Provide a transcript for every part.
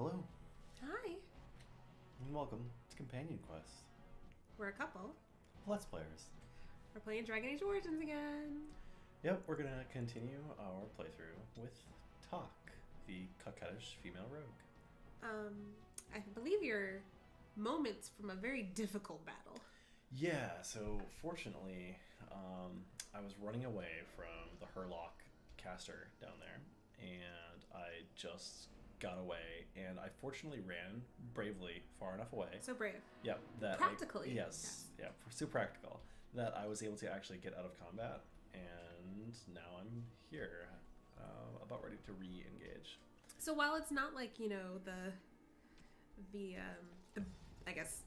Hello, Hi. and welcome to Companion Quest. We're a couple. Let's Players. We're playing Dragon Age Origins again. Yep, we're gonna continue our playthrough with Tak, the coquettish female rogue. I believe you're moments from a very difficult battle. Yeah, so fortunately, I was running away from the Herlock caster down there, and I just got away, and I fortunately ran bravely far enough away. So brave. Yep, that Practically. Yes, yeah, super practical. That I was able to actually get out of combat, and now I'm here, about ready to re-engage. So while it's not like, the I guess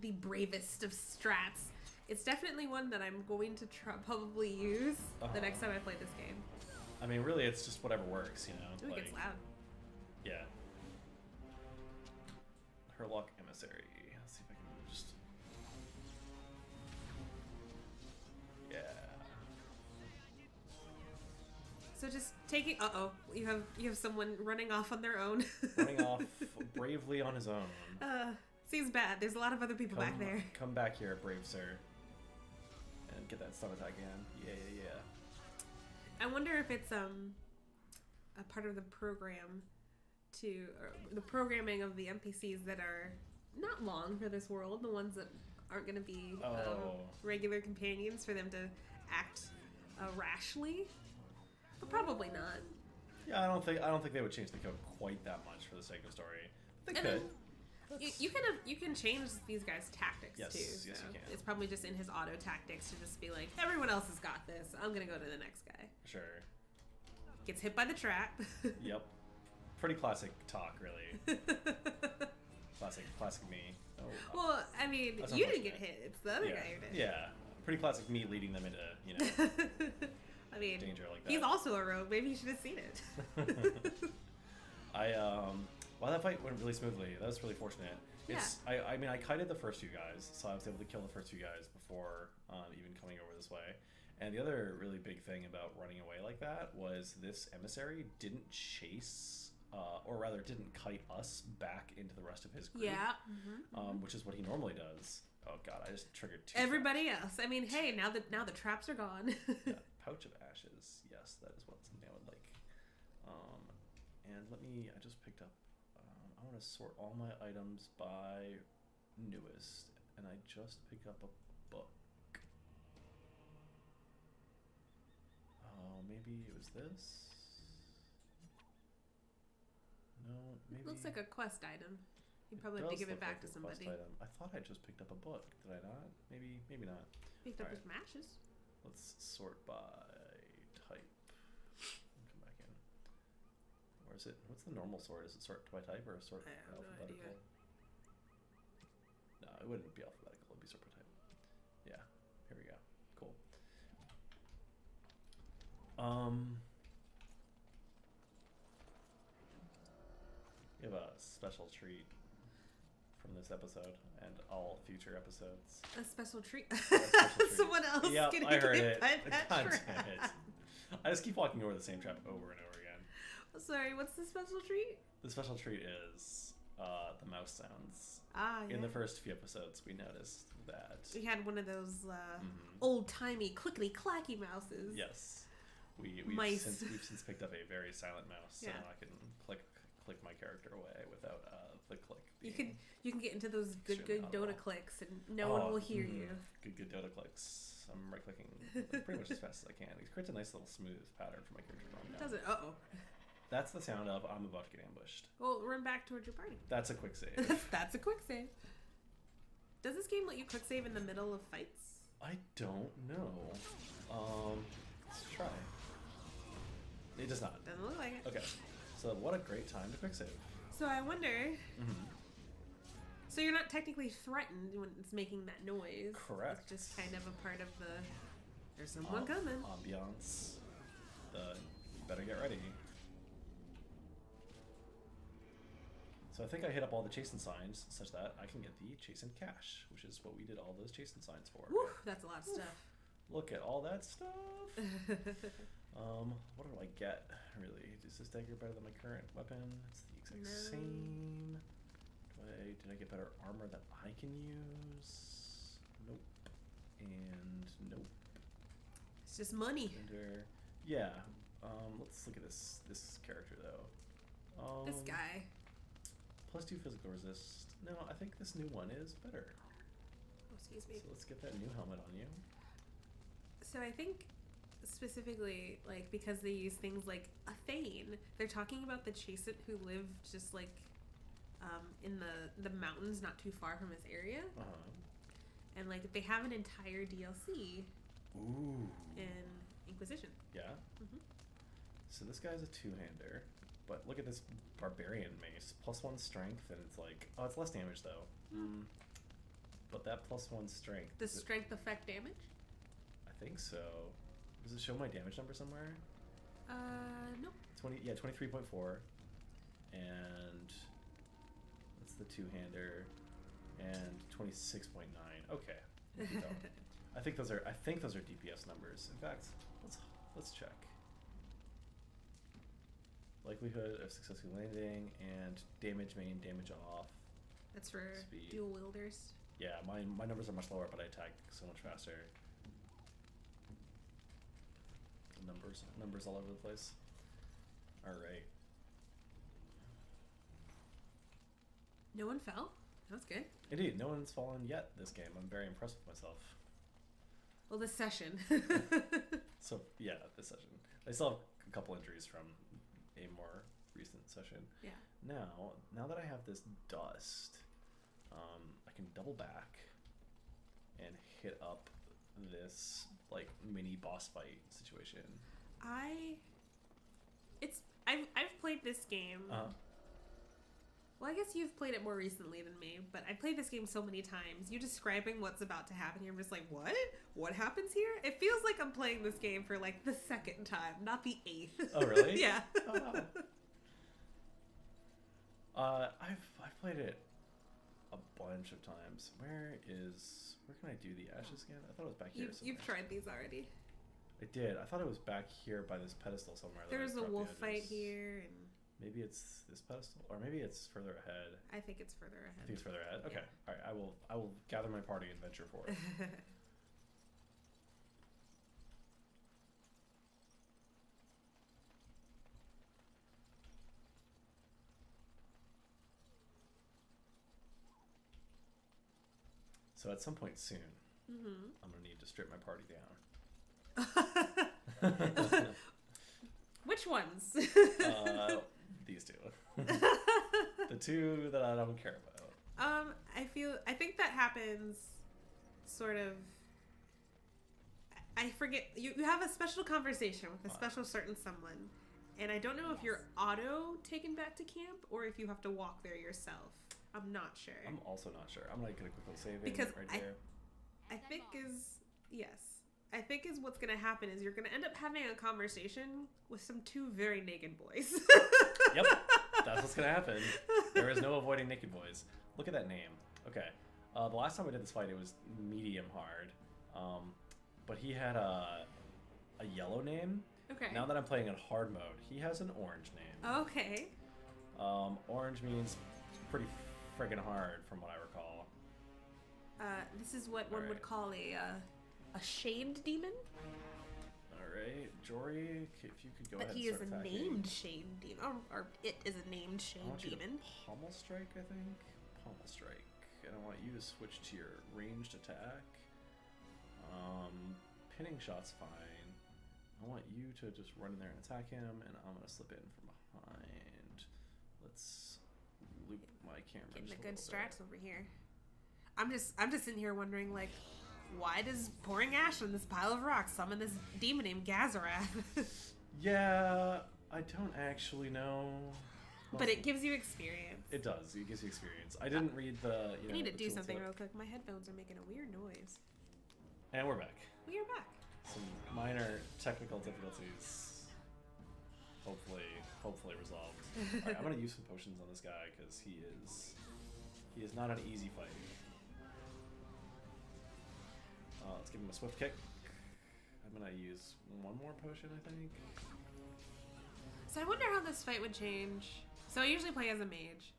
the bravest of strats, it's definitely one that I'm going to probably use the next time I play this game. I mean, really, it's just whatever works, you know. Ooh, it gets loud. Yeah. Herlock Emissary. Let's see if I can just. Yeah. So just taking. You have someone running off on their own. Running off bravely on his own. Seems bad. There's a lot of other people back there. Come back here, brave sir. And get that stun attack again. Yeah. I wonder if it's a part of the program or the programming of the NPCs that are not long for this world, the ones that aren't going to be regular companions, for them to act rashly, but probably not. Yeah, I don't think they would change the code quite that much for the sake of story. They could. You can change these guys' tactics too. Yes, So you can. it's probably just in his auto tactics to just be like, everyone else has got this. I'm gonna go to the next guy. Sure. Gets hit by the trap. Yep. Pretty classic talk, really. Classic me. Oh, Well, I mean, That's you didn't get unfortunate. hit. It's the other yeah. guy who did. Yeah. Pretty classic me leading them into, I mean, danger like that. he's also a rogue. Maybe you should have seen it. Wow, that fight went really smoothly. That was really fortunate. Yeah. I mean, I kited the first few guys, so I was able to kill the first few guys before even coming over this way. And the other really big thing about running away like that was this emissary didn't chase, or rather didn't kite us back into the rest of his group. Yeah. Which is what he normally does. Oh god, I just triggered two. Everybody else. I mean, hey, now the traps are gone. Yeah, pouch of ashes. Yes, that is something I would like. And I just picked up. I want to sort all my items by newest, and I just picked up a book. Oh, maybe it was this? No, maybe... Looks like a quest item. You probably have to give it back to somebody. I thought I just picked up a book. Did I not? Maybe not. Picked up his matches. Let's sort by type. Come back in. Or is it? What's the normal sort? Is it sort by type or sort I have no alphabetical? idea. No, it wouldn't be alphabetical. It'd be sort by type. Yeah. Here we go. Cool. We have a special treat from this episode and all future episodes. A special treat. Special treat. Someone else Yep, getting I heard hit it. by that God trap. damn it. I just keep walking over the same trap over and over again. Sorry, what's the special treat? The special treat is the mouse sounds. Ah, yeah. In the first few episodes, we noticed that. We had one of those old-timey, clickety-clacky mouses. Yes. We've Mice. since picked up a very silent mouse, so Yeah. now I can click my character away without the click. You can get into those good extremely Dota audible. clicks, and no one will hear you. Good Dota clicks. I'm right clicking pretty much as fast as I can. It creates a nice little smooth pattern for my character to run down. Does it? Uh-oh. That's the sound of I'm about to get ambushed. Well, run back towards your party. That's a quick save. That's a quick save. Does this game let you quick save in the middle of fights? I don't know. Let's try. It does not. Doesn't look like it. Okay. So what a great time to quick save. So I wonder... So you're not technically threatened when it's making that noise. Correct. It's just kind of a part of the... There's someone coming. Ambiance. Better get ready. So I think I hit up all the chasten signs such that I can get the chastened cash, which is what we did all those chasten signs for. Woo, that's a lot of stuff. Look at all that stuff. What do I get, really? Is this dagger better than my current weapon? It's the exact same. get better armor that I can use? Nope. And nope. It's just money. Yeah. Let's look at this character though. This guy. +2 physical resist. No, I think this new one is better. Oh, excuse me. So let's get that new helmet on you. So I think specifically, like, because they use things like a Thane, they're talking about the Chaseit who lived just like in the mountains not too far from this area. And like they have an entire DLC in Inquisition. Yeah. So this guy's a two-hander, but look at this barbarian mace, +1 strength, and it's like, oh, it's less damage though. But that +1 strength. Does strength affect damage? I think so. Does it show my damage number somewhere? Nope. 23.4, and that's the two-hander, and 26.9. Okay. I think those are DPS numbers. In fact, let's check. Likelihood of successfully landing and damage main, damage off. That's for speed. dual wielders. Yeah, my numbers are much lower, but I attack so much faster. Numbers all over the place. All right. No one fell? That's good. Indeed, no one's fallen yet this game. I'm very impressed with myself. Well, this session. So yeah, this session. I still have a couple injuries from a more recent session. Yeah. Now that I have this dust, I can double back and hit up this like mini boss fight situation. I've played this game. Well, I guess you've played it more recently than me, but I've played this game so many times. You describing what's about to happen here, I'm just like, what? What happens here? It feels like I'm playing this game for like the second time, not the 8th. Oh, really? Yeah. Oh, wow. I've played it a bunch of times. Where can I do the ashes again? I thought it was back here somewhere. You've tried these already. I did. I thought it was back here by this pedestal somewhere. There's a wolf fight here, and maybe it's this pedestal, or maybe it's further ahead. I think it's further ahead. I think it's further ahead. Okay. Yeah. All right. I will gather my party and venture forth. So at some point soon, I'm gonna need to strip my party down. Which ones? These two. The two that I don't care about. I think that happens sort of. I forget. You have a special conversation with a special certain someone, and I don't know if you're auto taken back to camp or if you have to walk there yourself. I'm not sure. I'm also not sure. I'm gonna quickly save because it right there. I think what's gonna happen is you're gonna end up having a conversation with some two very naked boys. Yep, that's what's gonna happen. There is no avoiding naked boys. Look at that name. Okay, the last time I did this fight, it was medium hard, but he had a yellow name. Okay. Now that I'm playing in hard mode, he has an orange name. Okay. Orange means pretty friggin' hard, from what I recall. This is what one would call a shamed demon. Alright, Jory, if you could go but ahead he and is start a attacking. named shamed demon. Or it is a named shamed demon. Pommel strike, I think? Pommel strike. And I want you to switch to your ranged attack. Pinning shot's fine. I want you to just run in there and attack him, and I'm gonna slip in from behind. Let's loop my camera. Getting a good strats over here. I'm just sitting here wondering, like, why does pouring ash on this pile of rocks summon this demon named Gazarath? Yeah, I don't actually know. But it gives you experience. It does. It gives you experience. I didn't read the. I need to do something real quick. My headphones are making a weird noise. And we're back. We are back. Some minor technical difficulties. Hopefully resolved. All right, I'm gonna use some potions on this guy because he is not an easy fight. Let's give him a swift kick. I'm gonna use one more potion, I think. So I wonder how this fight would change. So I usually play as a mage.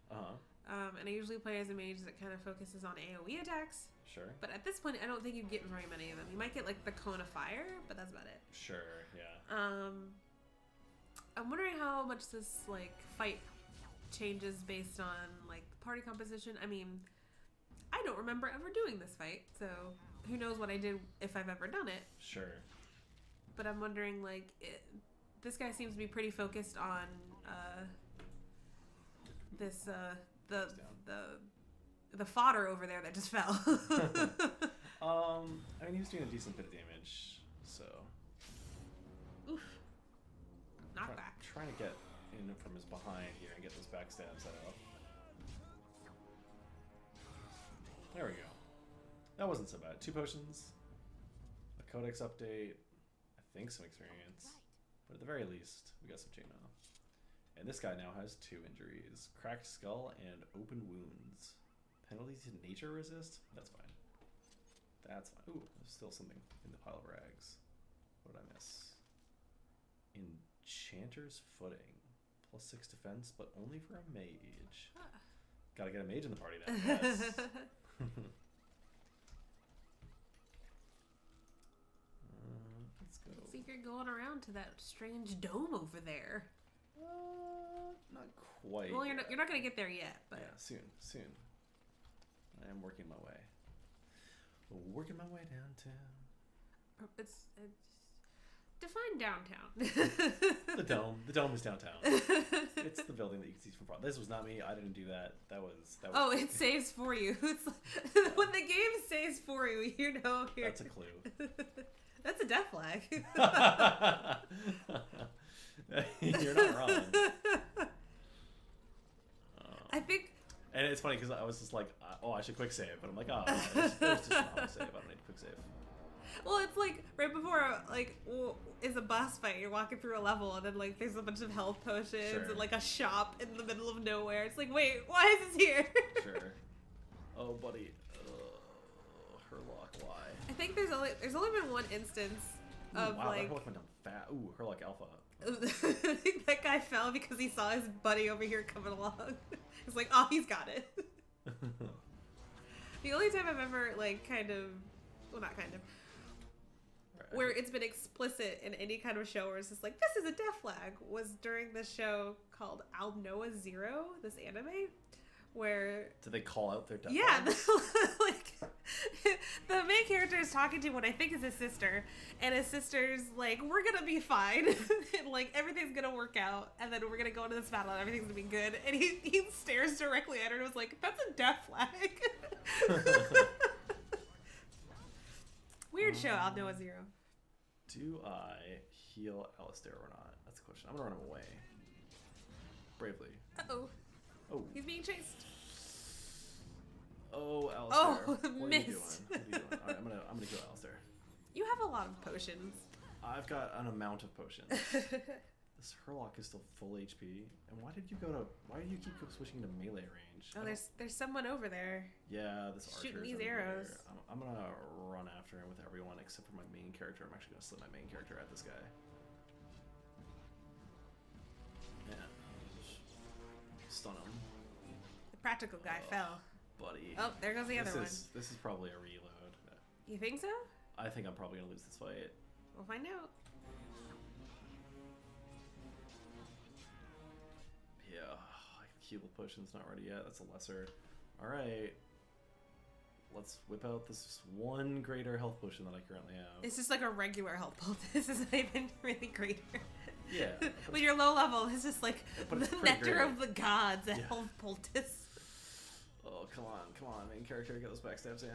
and I usually play as a mage that kind of focuses on AoE attacks. Sure. But at this point, I don't think you get very many of them. You might get like the cone of fire, but that's about it. Sure. Yeah. I'm wondering how much this like fight changes based on like party composition. I mean, I don't remember ever doing this fight, so who knows what I did if I've ever done it. Sure. But I'm wondering, like, this guy seems to be pretty focused on the fodder over there that just fell. I mean, he was doing a decent bit of damage, so. Oof. Knockback. Trying to get in from his behind here and get those backstabs out. There we go. That wasn't so bad. 2 potions, a codex update, I think some experience, but at the very least, we got some Jaina. And this guy now has 2 injuries: cracked skull and open wounds. Penalties to nature resist? That's fine. That's fine. Ooh, there's still something in the pile of rags. What did I miss? Enchanter's Footing. +6 defense, but only for a mage. Huh. Gotta get a mage in the party now. Yes. Let's go. Let's see if you're going around to that strange dome over there. Not quite. Well, you're not gonna get there yet, but yeah, soon. I am working my way. Working my way downtown. it's define downtown. The dome is downtown. It's the building that you can see from far. This was not me. I didn't do that. That was. Oh, it saves for you. It's like, when the game saves for you, you know. That's a clue. That's a death flag. You're not wrong. I think. And it's funny because I was just like, oh, I should quick save, but I'm like, oh, it's just an auto save. I don't need to quick save. Well, it's like right before is a boss fight. You're walking through a level, and then like there's a bunch of health potions Sure. and like a shop in the middle of nowhere. It's like, wait, why is this here? Sure. Oh, buddy. Herlock, why? I think there's only been one instance of wow, like. Herlock went down fat. Ooh, Herlock Alpha. I think that guy fell because he saw his buddy over here coming along. It's like, oh, he's got it. The only time I've ever like not kind of, where it's been explicit in any kind of show where it's just like, this is a death flag, was during this show called Alnoa Zero, this anime, where... Did they call out their death flags? Like, the main character is talking to what I think is his sister, and his sister's like, we're gonna be fine, and like, everything's gonna work out, and then we're gonna go into this battle, and everything's gonna be good, and he stares directly at her and was like, that's a death flag. Weird show, Alnoa Zero. Do I heal Alistair or not? That's the question. I'm gonna run him away. Bravely. Uh-oh. Oh. He's being chased. Oh, Alistair. Oh, what missed. Are you doing? What are you doing? Alright, I'm gonna kill Alistair. You have a lot of potions. I've got an amount of potions. This Herlock is still full HP. And why did you keep switching to melee range? Oh, there's someone over there. Yeah, this archer shooting is these arrows. there. I'm gonna run after him with everyone except for my main character. I'm actually gonna slip my main character at this guy. Yeah. Stun him. The practical guy fell. Buddy. Oh, there goes the other one. This is probably a reload. You think so? I think I'm probably gonna lose this fight. We'll find out. Yeah, heal potion's not ready yet. That's a lesser. All right, let's whip out this one greater health potion that I currently have. It's just like a regular health poultice. This isn't even really greater. Yeah. When you're low level, it's just like the nectar great. of the gods, a health poultice. Oh, come on, main character, get those backstabs in.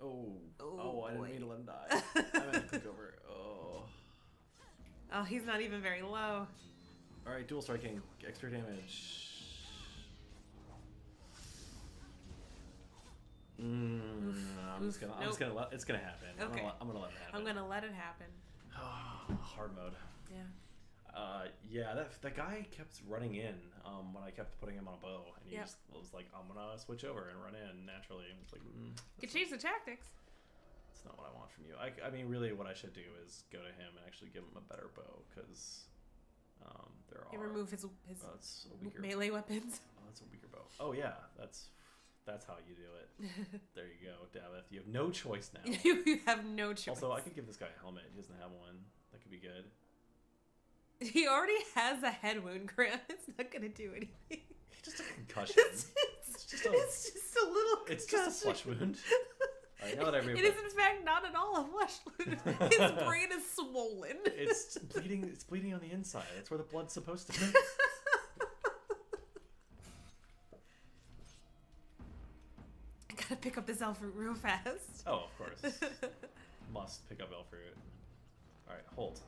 Oh, I didn't mean to let him die. I meant to click over. Oh, he's not even very low. All right, dual striking, extra damage. It's gonna happen. Okay. I'm gonna let it happen. I'm gonna let it happen. Hard mode. Yeah. Yeah, that guy kept running in when I kept putting him on a bow, and he just was like, I'm gonna switch over and run in naturally. And it's like, you can change the tactics. That's not what I want from you. I mean, really, what I should do is go to him and actually give him a better bow, because there are... remove his it's a weaker... melee weapons. that's a weaker bow. Oh yeah, that's how you do it. There you go, Davith. You have no choice now. You have no choice. Also, I could give this guy a helmet. He doesn't have one. That could be good. He already has a head wound, Grant. It's not gonna do anything. Just a concussion. It's just just a little concussion. It's just a flesh wound. All right, now that It is in fact not at all a flesh wound. His brain is swollen. It's bleeding. It's bleeding on the inside. That's where the blood's supposed to be. I gotta pick up this elf fruit real fast. Oh, of course. Must pick up elf fruit. All right, hold.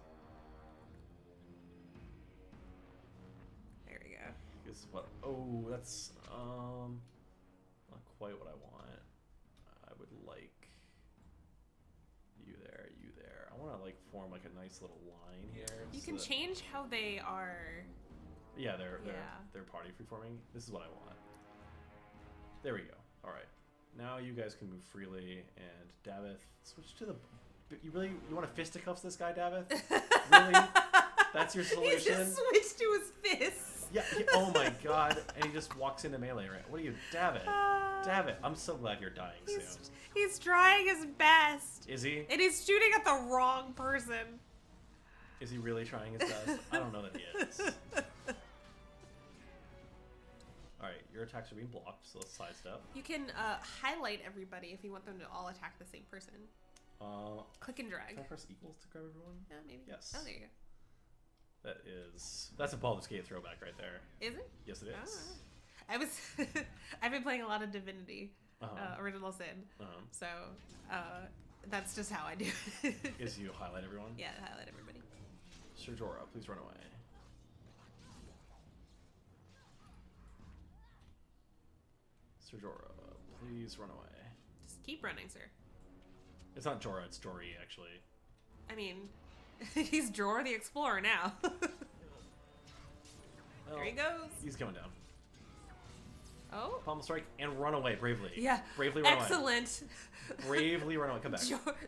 There we go. Guess what? Oh, that's not quite what I want. I would like you there, you there. I want to like form like a nice little line here. You so can that- change how they are. Yeah, they're party freeforming. This is what I want. There we go. All right. Now you guys can move freely, and Davith, switch to the. You want to fisticuffs this guy, Davith? Really? That's your solution? He just switched to his fists. Yeah. Oh my God! And he just walks into melee. Right? What are you, Davith? Davith, I'm so glad you're dying soon. He's trying his best. Is he? And he's shooting at the wrong person. Is he really trying his best? I don't know that he is. Alright, your attacks are being blocked, so let's sidestep. You can highlight everybody if you want them to all attack the same person. Click and drag. Can I press equals to grab everyone? Yeah, maybe. Yes. Oh, there you go. That's a Baldur's Gate throwback right there. Is it? Yes, it is. Oh. I've been playing a lot of Divinity, Original Sin. So that's just how I do it. Is you highlight everyone? Yeah, highlight everybody. Sir Jorah, please run away. Sir Jorah, please run away. Just keep running, sir. It's not Jorah, it's Jory, actually. I mean, he's Jorah the Explorer now. Well, There he goes. He's coming down. Oh. Pommel strike and run away bravely. Yeah. Bravely run away. Excellent. Bravely run away. Come back.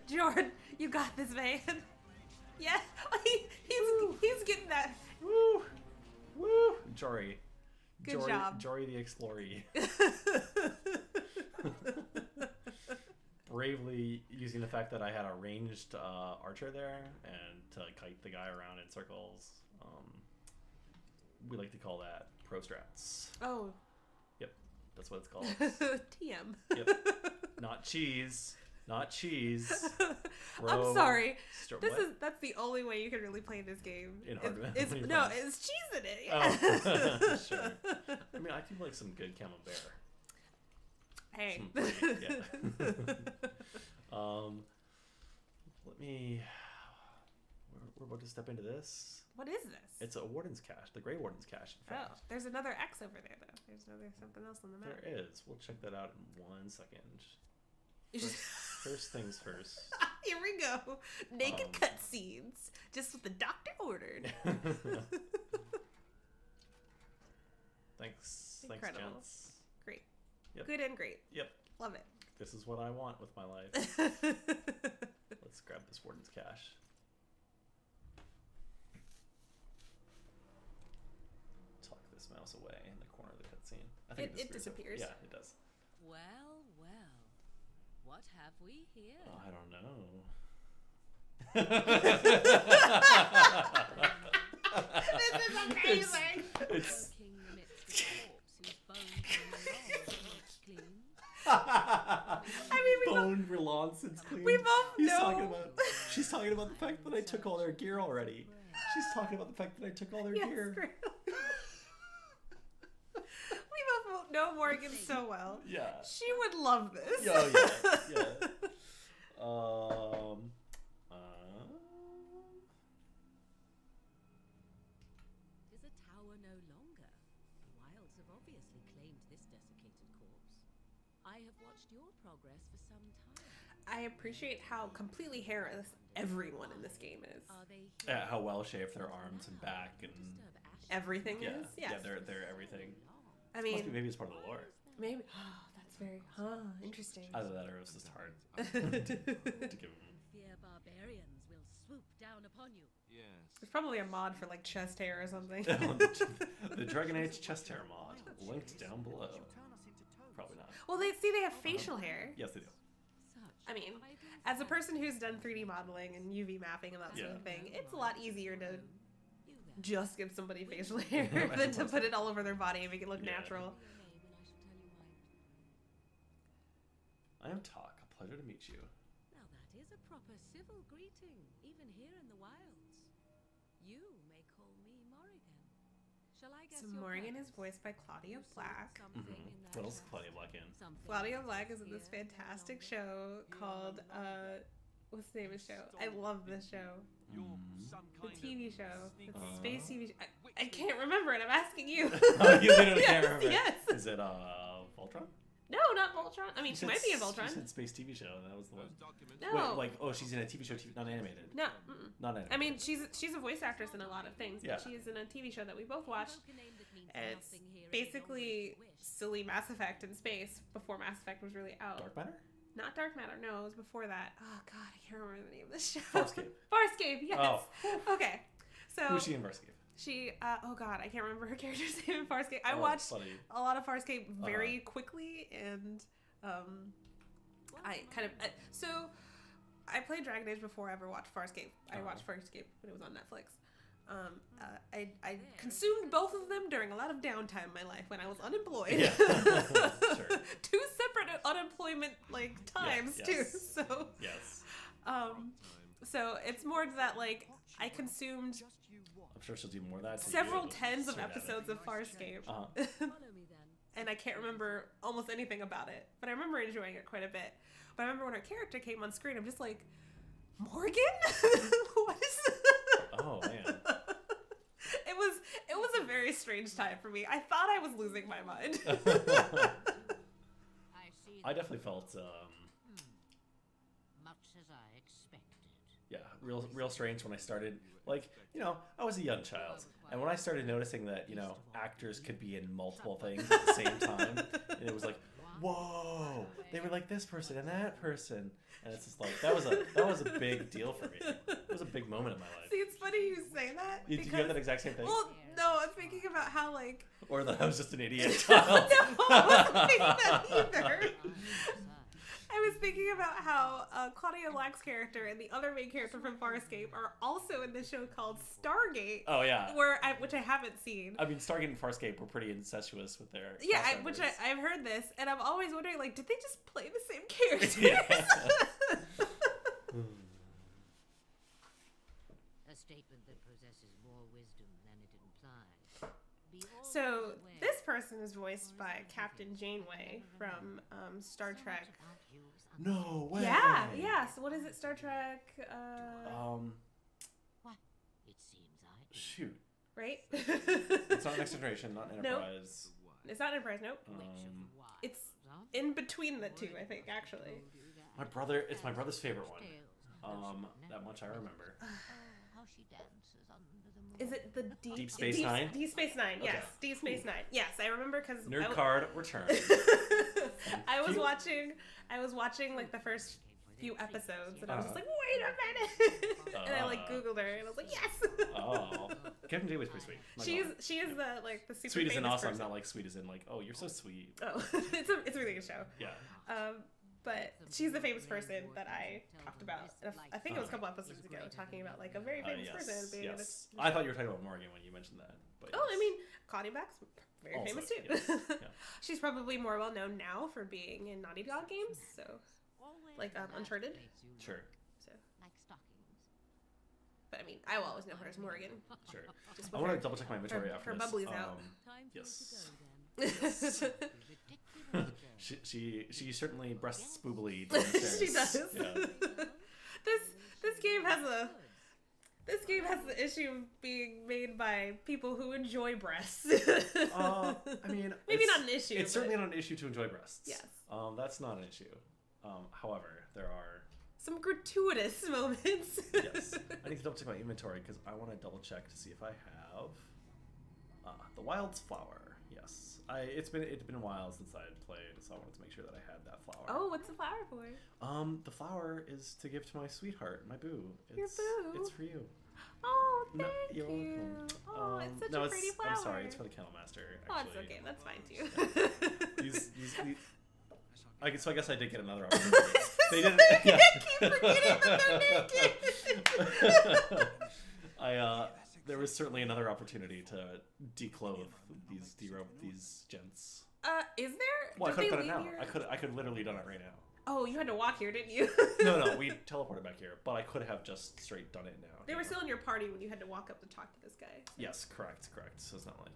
Jordan, you got this, man. Yeah. He's getting that. Woo! Woo! Jory. Good job. Jory the Explorer. Bravely using the fact that I had a ranged archer there and to kite the guy around in circles. We like to call that pro strats. Oh. Yep, that's what it's called. TM. Yep. Not cheese. Not cheese. I'm sorry. What? That's the only way you can really play this game. In hard it's cheese in it. Yeah. Oh, sure. I mean, I do like some good camembert. Hey. Yeah. Let me. We're about to step into this. What is this? It's a Warden's Cache, the Grey Warden's Cache. In fact. Oh, there's another X over there though. There's something else on the map. There is. We'll check that out in 1 second. You just- First things first. Here we go. Naked cutscenes, just what the doctor ordered. Thanks, Incredible. gents. Great. Yep. Good and great. Yep. Love it. This is what I want with my life. Let's grab this Warden's Cache. Tuck this mouse away in the corner of the cutscene. I think It disappears. Yeah, it does. Well, what have we here? Oh, I don't know. This is amazing. It's. King amidst the corpse whose bones are clean. I mean, Bone relance since clean. we both know. She's talking about the fact that I took all their gear already. She's talking about the fact that I took all their Yes, gear. great. We both know Morgan so well. Yeah. She would love this. Yeah, yeah. Tis a tower no longer. The wilds have obviously claimed this desiccated corpse. I have watched your progress for some time. I appreciate how completely hairless everyone in this game is. Are they Yeah, how well shaved their arms and back and Everything yeah, is? Yes. yeah, they're everything. I Must be, mean, maybe it's part of the lore. maybe. Oh, that's very, interesting. Either that or it was just hard to give them. fear barbarians will swoop down upon you. There's probably a mod for like chest hair or something. The Dragon Age chest hair mod, linked down below. Probably not. Well, they have facial hair. Yes, they do. I mean, as a person who's done 3D modeling and UV mapping and that sort of thing, it's a lot easier to just give somebody facial hair than to put it all over their body and make it look natural. I am Talk. A pleasure to meet you. Now that is a proper civil greeting, even here in the wilds. You may call me Morrigan. Shall I guess So your Morrigan purpose? is voiced by Claudia You saw Black. something in that What else is shadow. Claudia Black in? Something Claudia that Black was is in this here fantastic no show called, what's the name of the show? I love this show. The TV show. It's a space TV show. I can't remember it. I'm asking you. Oh, you literally can't Yes, remember. yes. Is it Voltron? No, not Voltron. I mean, she might be in Voltron. She said space TV show. That was the one. No. Wait, she's in a TV show, not animated. No. Not animated. I mean, she's a voice actress in a lot of things, but Yeah. she is in a TV show that we both watched. Evoke a name that means And it's nothing here any basically longer than wish. silly Mass Effect in space before Mass Effect was really out. Dark Matter? Not Dark Matter. No, it was before that. Oh God, I can't remember the name of this show. Farscape. Farscape. Yes. Oh. Okay. So Who is she in Farscape? she. Oh God, I can't remember her character's name in Farscape. I Oh, watched buddy. a lot of Farscape very quickly, and I kind of so I played Dragon Age before I ever watched Farscape. I watched Farscape when it was on Netflix. I consumed both of them during a lot of downtime in my life when I was unemployed. Yeah. Sure. 2 separate unemployment times yes. too. So Yes. so it's more that like I consumed I'm sure she'll do more of that. to several you, tens of straight at it. episodes of Farscape. Follow me then. And I can't remember almost anything about it, but I remember enjoying it quite a bit. But I remember when her character came on screen, I'm just like, Morgan? What is this? Oh, man. It was a very strange time for me. I thought I was losing my mind. I see I definitely felt, much as I expected. yeah, real strange when I started. Like, I was a young child. And when I started noticing that, actors could be in multiple things at the same time, and it was like, whoa, they were like this person and that person. And it's just like, that was a big deal for me. It was a big moment in my life. See, it's funny you say that. Did you have that exact same thing? Well, no, I'm thinking about how, like... Or that I was just an idiot No, child? I wasn't thinking that either. I was thinking about how Claudia Black's character and the other main character from Farscape are also in this show called Stargate. Oh, yeah. Which I haven't seen. I mean, Stargate and Farscape were pretty incestuous with their Yeah, crossovers. I've heard this, and I'm always wondering, like, did they just play the same characters? Yeah. A statement that possesses more wisdom than it implies. Be So always aware this person is voiced by Captain Janeway from Star Trek. about you is No way. Yeah. So what is it? Star Trek. What? It seems I Shoot. Right? It's not Next Generation, not Enterprise. It's not Enterprise. Nope. It's in between the two, I think. Actually. It's my brother's favorite one. That much I remember. How she dances under the moon. Is it the Deep Space Nine? Deep Space Nine. Yes. Okay. Deep Space Nine. Yes, I remember because Nerd card return. I was you. watching like the first few episodes, and I was just like, wait a minute, and I like Googled her, and I was like, yes. Oh, Captain Janeway's pretty sweet. My God. She is the super Sweet as in famous awesome, person. not like sweet as in like, oh, you're so sweet. Oh, it's a really good show. Yeah. But she's the famous person that I talked about. I think it was a couple episodes ago, talking about like a very famous person being in yes. this. I thought you were talking about Morgan when you mentioned that. But Oh, I mean, Claudia Black's very Also, famous too. yes, yeah. She's probably more well known now for being in Naughty Dog games, so Always like Uncharted. Sure. So, like stockings. but I mean, I will always know her as Morgan. Sure. Just I with want her- to double check my inventory after her this. bubbly's out. Time for Yes. you to go then. Ridiculous. She certainly breasts spoobily. She does. Yeah. This game has the issue of being made by people who enjoy breasts. I mean, maybe it's- not an issue. It's certainly but not an issue to enjoy breasts. Yes. That's not an issue. However, there are. some gratuitous moments. Yes. I need to double check my inventory because I want to double check to see if I have the Wild's Flower. Yes. It's been a while since I had played, so I wanted to make sure that I had that flower. Oh, what's the flower for? The flower is to give to my sweetheart, my boo. Your boo? It's for you. Oh, No, thank you're you. welcome. Oh, it's such no, a pretty flower. I'm sorry, it's for the Kennel Master. Oh, it's Actually. okay. That's fine too. These so I guess I did get another opportunity. They didn't. Yeah. I keep forgetting that they're naked. There was certainly another opportunity to declothe these gents. Is there? Well, I Did could have they done it now. leave I could literally done it right now. Oh, you had to walk here, didn't you? No, we teleported back here, but I could have just straight done it now. They were still in your party when you had to walk up to talk to this guy. Yes, correct. So it's not like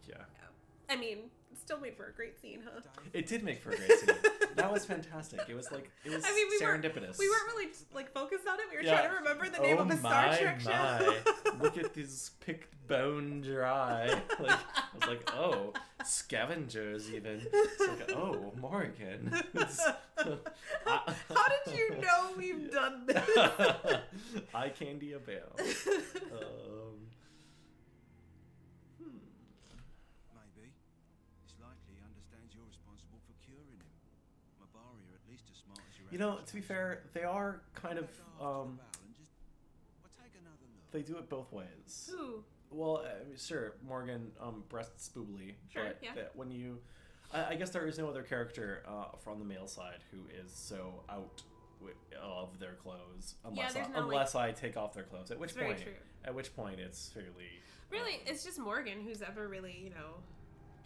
I mean, it still made for a great scene, huh? It did make for a great scene. That was fantastic. It was serendipitous. We weren't really like focused on it. We were Yeah. trying to remember the name of a Star Trek show. Look at this picked bone dry. Like I was like, oh, scavengers even. It's like, oh, Morgan. How did you know we've done this? Eye candy a bell. Maybe. It's likely he understands you're responsible for curing him. Mabari are at least as smart as your You know, average to be person. fair, they are kind of We'll take another look. they do it both ways. Ooh. Well, sure, Morgan breasts boobly, Sure, but yeah. that when you, I guess there is no other character from the male side who is so out of their clothes unless there's no, unless I take off their clothes. At which It's very point, true. It's fairly. Really, it's just Morgan who's ever really, you know.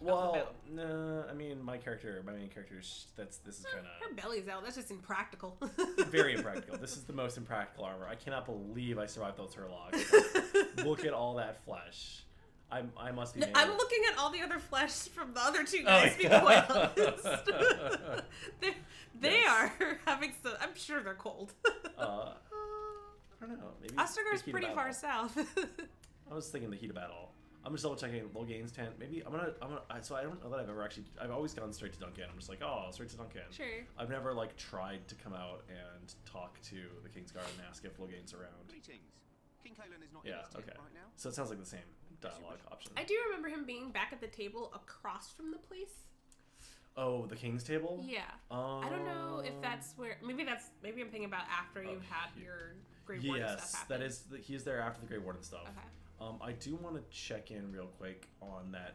Well, about. no, I mean my main character. This is kind Her belly's out. That's just impractical. of very impractical. This is the most impractical armor. I cannot believe I survived those Turlogs. Look at all that flesh. I must be. I'm looking at all the other flesh from the other two Oh, guys. To be yeah. quite honest, they Yes. are having some. I'm sure they're cold. I don't know. Maybe Ostergar's the heat of pretty far battle. south. I was thinking the heat of battle. I'm just double checking Logain's tent. Maybe so I don't know that I've always gone straight to Duncan. I'm just like, oh, straight to Duncan. Sure. I've never like tried to come out and talk to the Kingsguard and ask if Logain's around. Greetings. King Kalen is not Yeah, in his tent okay. right now. So it sounds like the same dialogue option. I do remember him being back at the table across from the place. Oh, the King's table? Yeah. I don't know if that's where. Maybe I'm thinking about after you've had your Grey Warden stuff Yes, happen. that is. He's there after the Grey Warden stuff. Okay. I do want to check in real quick on that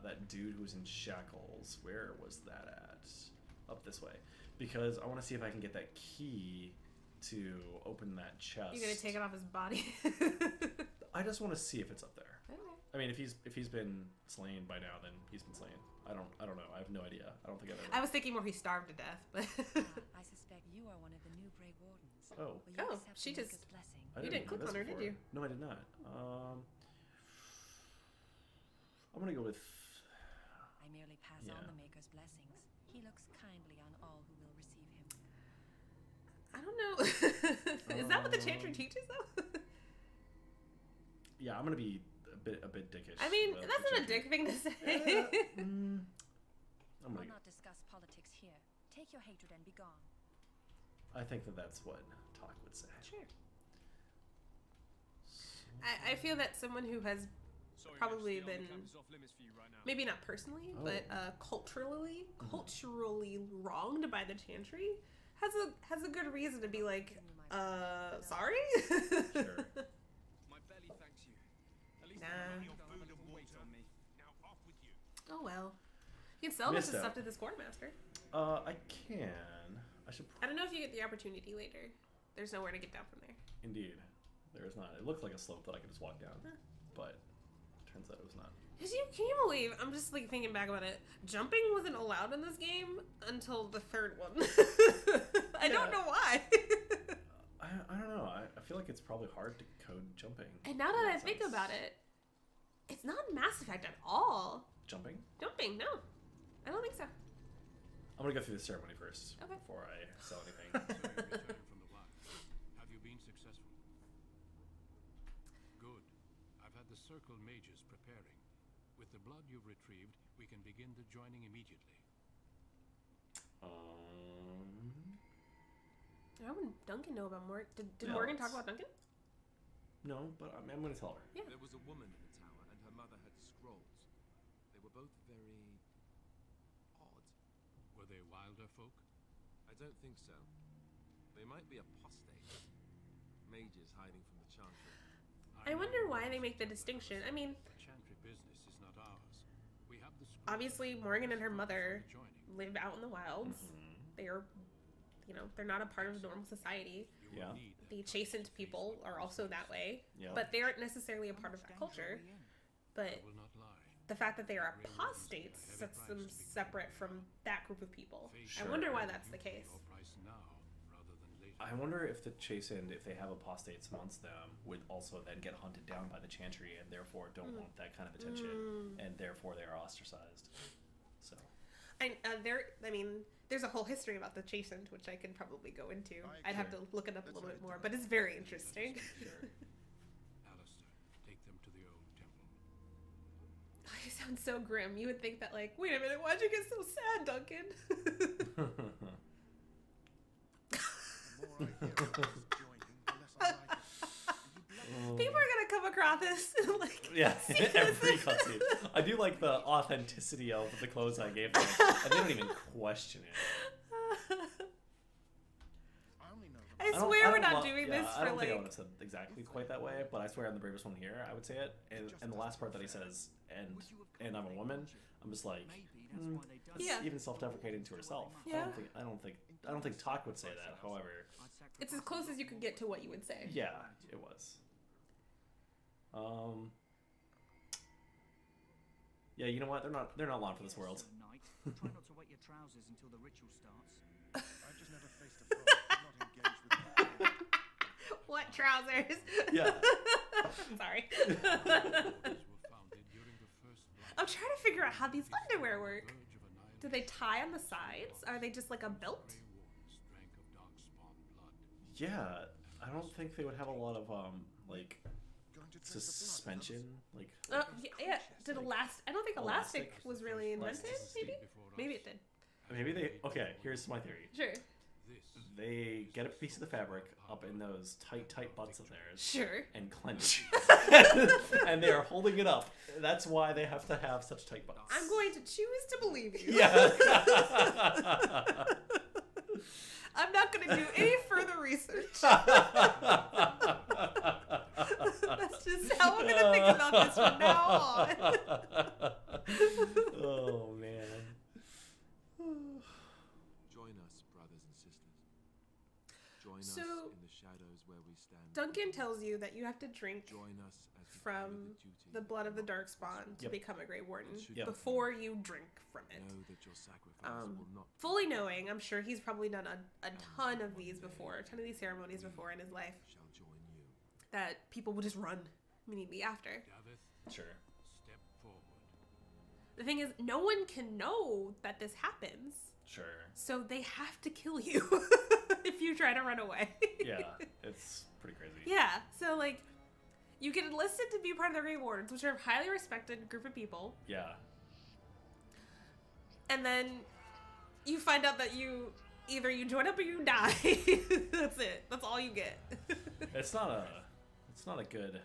that dude who was in shackles. Where was that at? Up this way, because I want to see if I can get that key to open that chest. You're gonna take it off his body. I just want to see if it's up there. Okay. I mean, if he's been slain by now, then he's been slain. I don't know. I have no idea. I don't think I've ever. I was thinking more he starved to death, but I suspect you are one of the new Grey Wardens. Oh. Will you Oh, accept she Mika's just- blessing? I You didn't know click this on her, did before. you? No, I did not. I'm gonna go with. I merely pass Yeah. on the Maker's blessings. He looks kindly on all who will receive him. I don't know. Is that what the Chantry teaches though? Yeah, I'm gonna be a bit dickish. I mean, about that's the not a Chantry. dick thing to say. I'm We'll gonna. not discuss politics here. Take your hatred and be gone. I think that's what Talk would say. Sure. I feel that someone who has probably been maybe not personally, Oh. but culturally wronged by the Chantry has a good reason to be like, sorry. Sure. My belly thanks you. At least Nah. I'm your food and weight on me. Now off with you. Oh well. You can sell this Missed stuff out. to this quartermaster. I can. I should. I don't know if you get the opportunity later. There's nowhere to get down from there. Indeed, there is not. It looked like a slope that I could just walk down, Huh. but turns out it was not. Can you believe? I'm just like thinking back about it. Jumping wasn't allowed in this game until the third one. I don't Yeah. know why. I don't know. I feel like it's probably hard to code jumping. And now in that I think sense. about it, it's not Mass Effect at all. Jumping. Jumping, no. I don't think so. I'm gonna go through the ceremony first Okay. before I sell anything. So you returned from the wild. Have you been successful? Good. I've had the Circle mages preparing. With the blood you've retrieved, we can begin the joining immediately. How would Duncan know about Morgan? Did Yeah, Morgan talk let's- about Duncan? No, but I'm gonna tell her. Yeah. There was a woman in the tower, and her mother had scrolls. They were both very odd. Were they wilder folk? I don't think so. They might be apostates. Mages hiding from the Chantry. I wonder why they make the distinction. I mean, The Chantry business is not ours. We have the scrolls obviously Morgan and her mother for joining. live out in the wilds. They are, they're not a part of normal society. You Yeah. will need that The chastened people are also that way, Yeah. but they aren't necessarily a part of that culture. But I will not lie. the fact that they are apostates sets them separate from that group of people. I wonder why that's the case. Your price now rather than later. I wonder if the Chastened, if they have apostates amongst them, would also then get hunted down by the Chantry and therefore don't want that kind of attention, and therefore they are ostracized. So, There's a whole history about the Chastened, which I could probably go into. I'd have to look it up a little bit more, but it's very interesting. Alistair, take them to the old temple. You sound so grim. You would think that, like, wait a minute, why'd you get so sad, Duncan? The more I hear about this joining, the less I like it. People are gonna come across this and, like, yeah, see this. every cutscene. I do like the authenticity of the clothes I gave them, and they don't even question it. I only know I the I swear we're don't not lo- doing yeah, this I for, don't think I would like... have said exactly quite that way, but I swear I'm the bravest one here. I would say it, and the last part that he says, and I'm a woman. I'm just like, that's Yeah. even self-deprecating to herself. Yeah. I don't think Talk would say that. However, It's as close as you could get to what you would say. yeah, it was. Yeah, you know what? They're not long for this world. Try not to wet your trousers until the ritual starts. I've just never faced a foe, not engaged with them. What trousers? Yeah. Sorry. These were founded during the first I'm trying to figure out how these underwear work. verge of annihilation. Do they tie on the sides? Are they just like a belt? Grey wolves drank of darkspawn blood. Yeah, I don't think they would have a lot of like Going to drink the blood, suspension, like Yeah. Did I don't think elastic was really invented. Maybe. Before Maybe us, it did. maybe they. Okay, here's my theory. Sure. This They get a piece of the fabric up in those tight butts of theirs Sure. and clench, and they are holding it up. That's why they have to have such tight butts. I'm going to choose to believe you. Yeah. I'm not going to do any further research. That's just how I'm going to think about this from now on. Oh man. Join us, brothers and sisters. Join So, us in the shadows where we stand. Duncan tells you that you have to drink Join us as we from follow the duty the blood of the Darkspawn to Yep. become a Grey Warden Yep. before you drink from it. Know that your sacrifice will not Fully knowing, I'm sure he's probably done a ton of these before, a ton of these ceremonies before in his life, shall join you. that people will just run immediately after. Davith, Sure. step forward. The thing is, no one can know that this happens, Sure. so they have to kill you if you try to run away. Yeah, it's pretty crazy. Yeah, so like, you get enlisted to be part of the Grey Wardens, which are a highly respected group of people, Yeah. and then you find out that you join up or you die. That's it. That's all you get. It's not a good.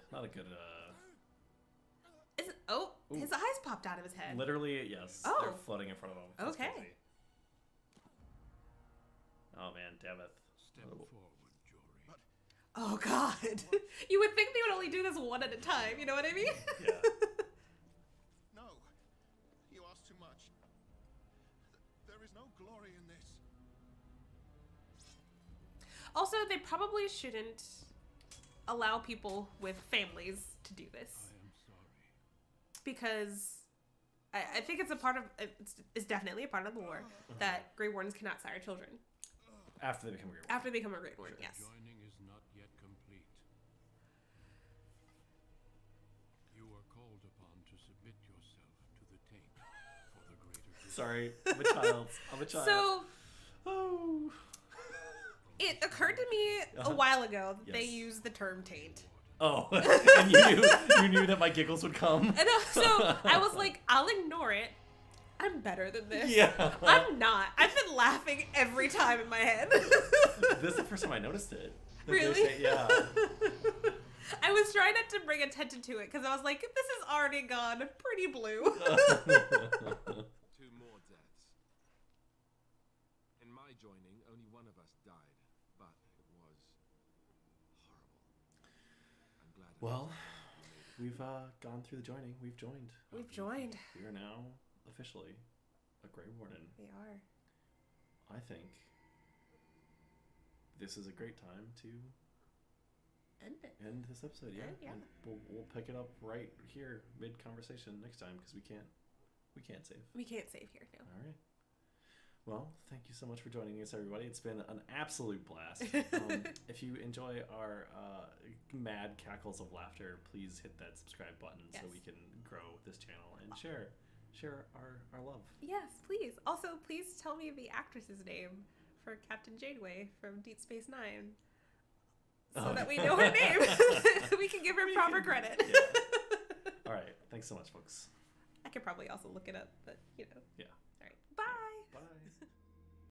His eyes popped out of his head. Literally, yes. Oh. They're floating in front of him. That's Okay. crazy. Oh man, Davith. Step Oh. forward, Jory. Oh God! You would think they would only do this one at a time. You know what I mean? Yeah. No, you ask too much. There is no glory in this. Also, they probably shouldn't allow people with families to do this I am sorry. because I think it's a part of it's definitely a part of the lore that Grey Wardens cannot sire children After they become Grey Warden. after they become a Grey Warden. Yes. Joining is not yet complete. You are called upon to submit yourself to the taint for the greater good. Sorry, I'm a child. I'm a child. So Oh. it occurred to me Uh-huh. a while ago that they Yes. use the term taint. Oh. And you knew that my giggles would come. And so I was like, I'll ignore it. I'm better than this. Yeah. I'm not. I've been laughing every time in my head. This is the first time I noticed it. That they Really? say- yeah. I was trying not to bring attention to it because I was like, this has already gone pretty blue. 2 more deaths. In my joining, only one of us died, but it was horrible. I'm glad Well, we've gone through the joining. We've joined. We've joined. We are now officially a Grey Warden. We are. I think this is a great time to end this episode. Yeah, Yeah. And we'll pick it up right here mid conversation next time because we can't save. We can't save here, no. All right. Well, thank you so much for joining us, everybody. It's been an absolute blast. If you enjoy our mad cackles of laughter, please hit that subscribe button so Yes. we can grow this channel and share our love. Yes, please. Also, please tell me the actress's name for Captain Janeway from Deep Space Nine, so that we know her name. We can give her proper credit. Yeah. All right. Thanks so much, folks. I could probably also look it up, but you know. Yeah. All right. Bye. Bye.